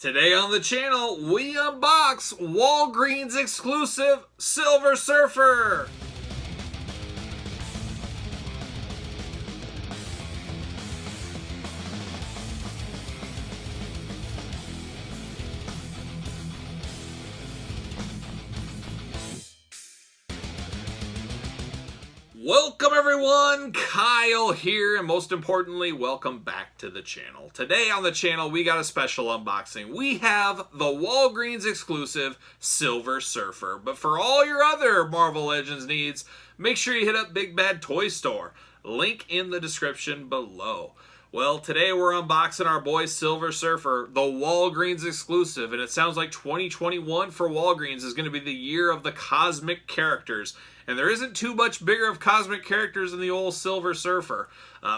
Today on the channel, we unbox Walgreens exclusive Silver Surfer. Welcome everyone, Kyle here, and most importantly, welcome back to the channel. Today on the channel, we got a special unboxing. We have the Walgreens exclusive Silver Surfer. But for all your other Marvel Legends needs, make sure you hit up Big Bad Toy Store. Link in the description below. Well, today we're unboxing our boy Silver Surfer, the Walgreens exclusive, and it sounds like 2021 for Walgreens is going to be the year of the cosmic characters. And there isn't too much bigger of cosmic characters than the old Silver Surfer.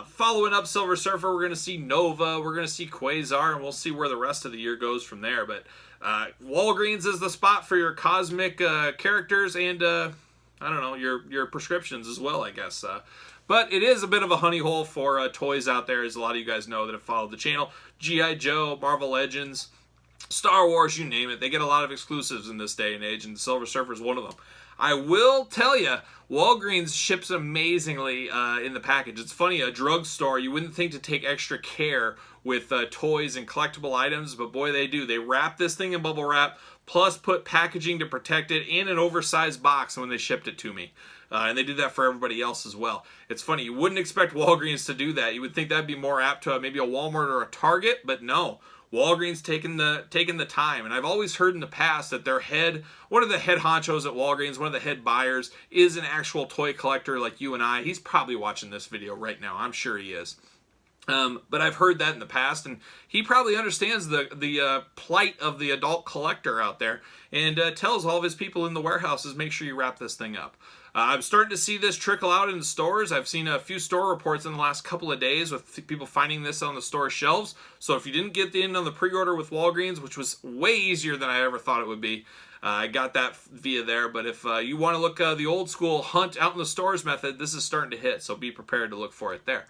Following up Silver Surfer, we're going to see Nova, we're going to see Quasar, and we'll see where the rest of the year goes from there. But Walgreens is the spot for your cosmic characters and, I don't know, your prescriptions as well, I guess. But it is a bit of a honey hole for toys out there, as a lot of you guys know that have followed the channel. G.I. Joe, Marvel Legends, Star Wars, you name it. They get a lot of exclusives in this day and age, and Silver Surfer is one of them. I will tell you, Walgreens ships amazingly in the package. It's funny, a drugstore, you wouldn't think to take extra care with toys and collectible items, but boy, they do. They wrap this thing in bubble wrap, plus put packaging to protect it in an oversized box when they shipped it to me. And they did that for everybody else as well. It's funny, you wouldn't expect Walgreens to do that. You would think that'd be more apt to maybe a Walmart or a Target, but no. Walgreens taking the time, and I've always heard in the past that one of the head honchos at Walgreens, one of the head buyers, is an actual toy collector like you and I. He's probably watching this video right now. I'm sure he is. But I've heard that in the past, and he probably understands the plight of the adult collector out there, and tells all of his people in the warehouses, make sure you wrap this thing up. I'm starting to see this trickle out in the stores. I've seen a few store reports in the last couple of days with people finding this on the store shelves. So if you didn't get in on the pre-order with Walgreens, which was way easier than I ever thought it would be, I got that via there. But if you want to look the old school hunt out in the stores method, this is starting to hit. So be prepared to look for it there.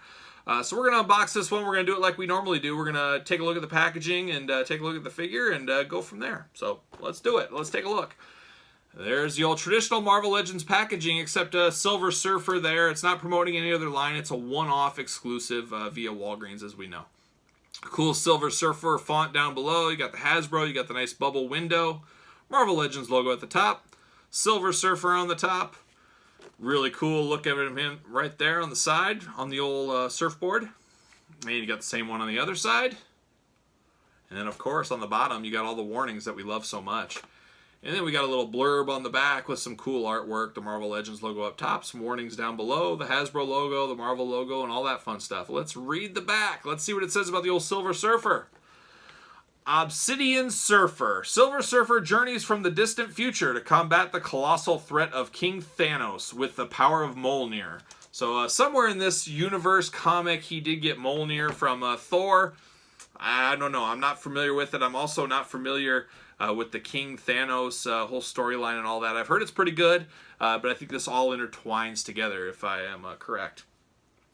So we're going to unbox this one. We're going to do it like we normally do. We're going to take a look at the packaging and take a look at the figure and go from there. So let's do it. Let's take a look. There's the old traditional Marvel Legends packaging, except a Silver Surfer there. It's not promoting any other line. It's a one-off exclusive via Walgreens, as we know. Cool Silver Surfer font down below. You got the Hasbro. You got the nice bubble window. Marvel Legends logo at the top. Silver Surfer on the top. Really cool look at him right there on the side on the old surfboard. And you got the same one on the other side. And then, of course, on the bottom, you got all the warnings that we love so much. And then we got a little blurb on the back with some cool artwork, the Marvel Legends logo up top, some warnings down below, the Hasbro logo, the Marvel logo, and all that fun stuff. Let's read the back. Let's see what it says about the old Silver Surfer. Obsidian Surfer. Silver Surfer journeys from the distant future to combat the colossal threat of King Thanos with the power of Mjolnir. So somewhere in this universe comic, he did get Mjolnir from Thor. I don't know. I'm not familiar with it. I'm also not familiar with the King Thanos whole storyline and all that. I've heard it's pretty good, but I think this all intertwines together, if I am correct.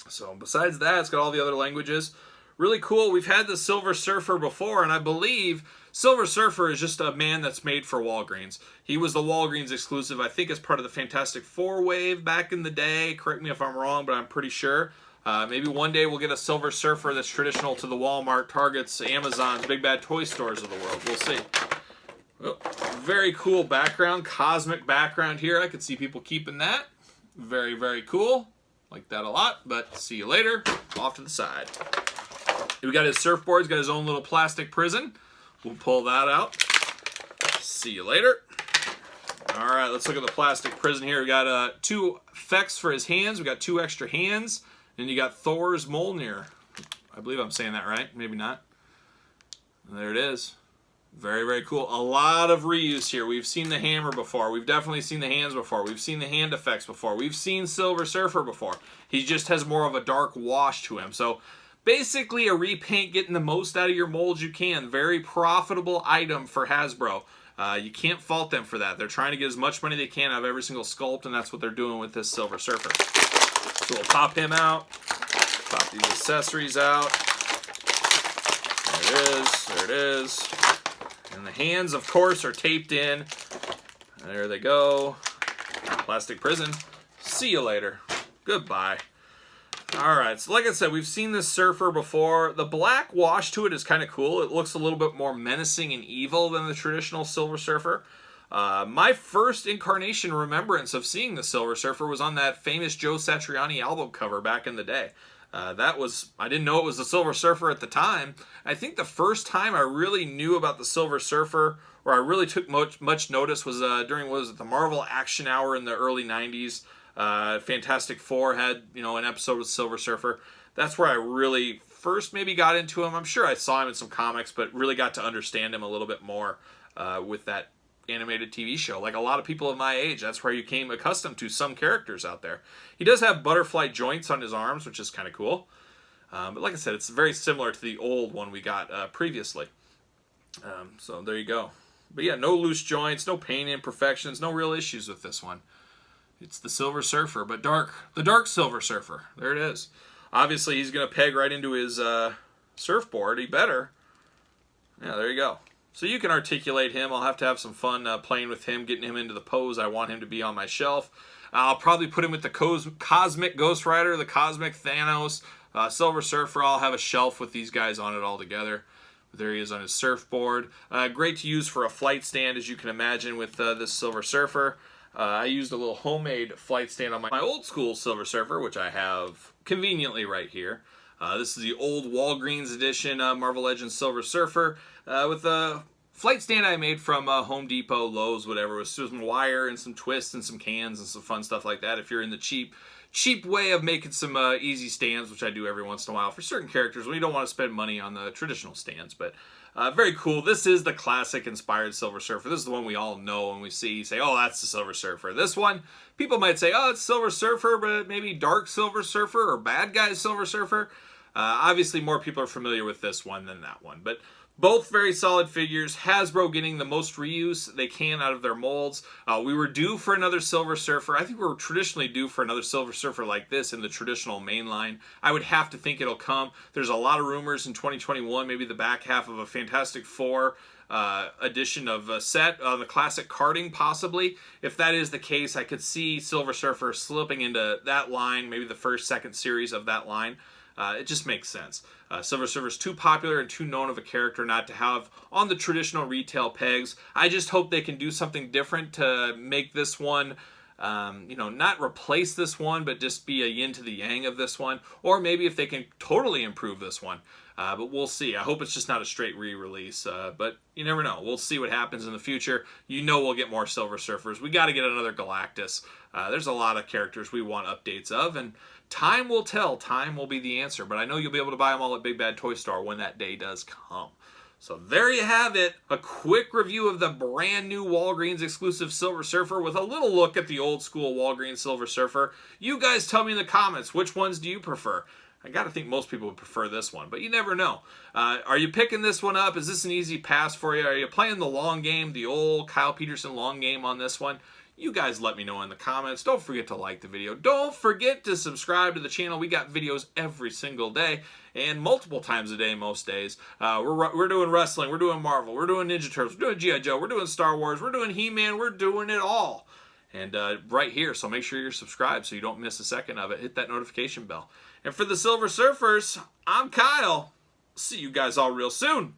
So besides that, it's got all the other languages. Really cool. We've had the Silver Surfer before, and I believe Silver Surfer is just a man that's made for Walgreens. He was the Walgreens exclusive, I think, as part of the Fantastic Four wave back in the day. Correct me if I'm wrong, but I'm pretty sure. Maybe one day we'll get a Silver Surfer that's traditional to the Walmart, Targets, Amazons, Big Bad Toy Stores of the world. We'll see. Oh, very cool background, cosmic background here. I could see people keeping that. Very, very cool. Like that a lot, but see you later. Off to the side. We got his surfboard. He's got his own little plastic prison. We'll pull that out. See you later. All right, let's look at the plastic prison here. We got two effects for his hands. We got two extra hands. And you got Thor's Mjolnir. I believe I'm saying that right. Maybe not. And there it is. Very, very cool. A lot of reuse here. We've seen the hammer before. We've definitely seen the hands before. We've seen the hand effects before. We've seen Silver Surfer before. He just has more of a dark wash to him. So basically a repaint, getting the most out of your molds you can. Very profitable item for Hasbro. You can't fault them for that. They're trying to get as much money they can out of every single sculpt, and that's what they're doing with this Silver Surfer. So we'll pop him out. Pop these accessories out. There it is. There it is. Hands, of course, are taped in. There they go. Plastic prison. See you later. Goodbye. Alright, so like I said, we've seen this surfer before. The black wash to it is kind of cool. It looks a little bit more menacing and evil than the traditional Silver Surfer. My first incarnation remembrance of seeing the Silver Surfer was on that famous Joe Satriani album cover back in the day. I didn't know it was the Silver Surfer at the time. I think the first time I really knew about the Silver Surfer, or I really took much notice, was during, what was it, the Marvel Action Hour in the early 90s. Fantastic Four had, an episode with Silver Surfer. That's where I really first maybe got into him. I'm sure I saw him in some comics, but really got to understand him a little bit more with that animated TV show. Like a lot of people of my age, that's where you came accustomed to some characters out there. He does have butterfly joints on his arms, which is kind of cool. But like I said, it's very similar to the old one we got previously. So there you go. But yeah, no loose joints, no paint imperfections, no real issues with this one. It's the Silver Surfer, but the dark Silver Surfer. There it is. Obviously, he's going to peg right into his surfboard. He better. Yeah, there you go. So you can articulate him. I'll have to have some fun playing with him, getting him into the pose I want him to be on my shelf. I'll probably put him with the Cosmic Ghost Rider, the Cosmic Thanos, Silver Surfer. I'll have a shelf with these guys on it all together. There he is on his surfboard. Great to use for a flight stand, as you can imagine, with this Silver Surfer. I used a little homemade flight stand on my old school Silver Surfer, which I have conveniently right here. This is the old Walgreens edition Marvel Legends Silver Surfer with a flight stand I made from Home Depot, Lowe's, whatever. With some wire and some twists and some cans and some fun stuff like that. If you're in the cheap way of making some easy stands, which I do every once in a while for certain characters when you don't want to spend money on the traditional stands. But very cool. This is the classic inspired Silver Surfer. This is the one we all know when we say, oh, that's the Silver Surfer. This one, people might say, oh, it's Silver Surfer, but maybe Dark Silver Surfer or Bad Guy Silver Surfer. Obviously, more people are familiar with this one than that one. But both very solid figures. Hasbro getting the most reuse they can out of their molds. We were due for another Silver Surfer. I think we were traditionally due for another Silver Surfer like this in the traditional main line. I would have to think it'll come. There's a lot of rumors in 2021, maybe the back half of a Fantastic Four edition of a set on the classic karting, possibly. If that is the case, I could see Silver Surfer slipping into that line, maybe the first, second series of that line. It just makes sense. Silver Surfer's too popular and too known of a character not to have on the traditional retail pegs. I just hope they can do something different to make this one, not replace this one, but just be a yin to the yang of this one. Or maybe if they can totally improve this one. But we'll see. I hope it's just not a straight re-release. But you never know. We'll see what happens in the future. We'll get more Silver Surfers. We got to get another Galactus. There's a lot of characters we want updates of, and time will tell. Time will be the answer. But I know you'll be able to buy them all at Big Bad Toy Store when that day does come. So there you have it. A quick review of the brand new Walgreens exclusive Silver Surfer with a little look at the old school Walgreens Silver Surfer. You guys tell me in the comments, which ones do you prefer? I gotta think most people would prefer this one, but you never know. Are you picking this one up? Is this an easy pass for you? Are you playing the long game, the old Kyle Peterson long game on this one? You guys let me know in the comments. Don't forget to like the video. Don't forget to subscribe to the channel. We got videos every single day and multiple times a day most days. We're doing wrestling. We're doing Marvel. We're doing Ninja Turtles. We're doing G.I. Joe. We're doing Star Wars. We're doing He-Man. We're doing it all. And right here, so make sure you're subscribed so you don't miss a second of it. Hit that notification bell. And for the Silver Surfers, I'm Kyle. See you guys all real soon.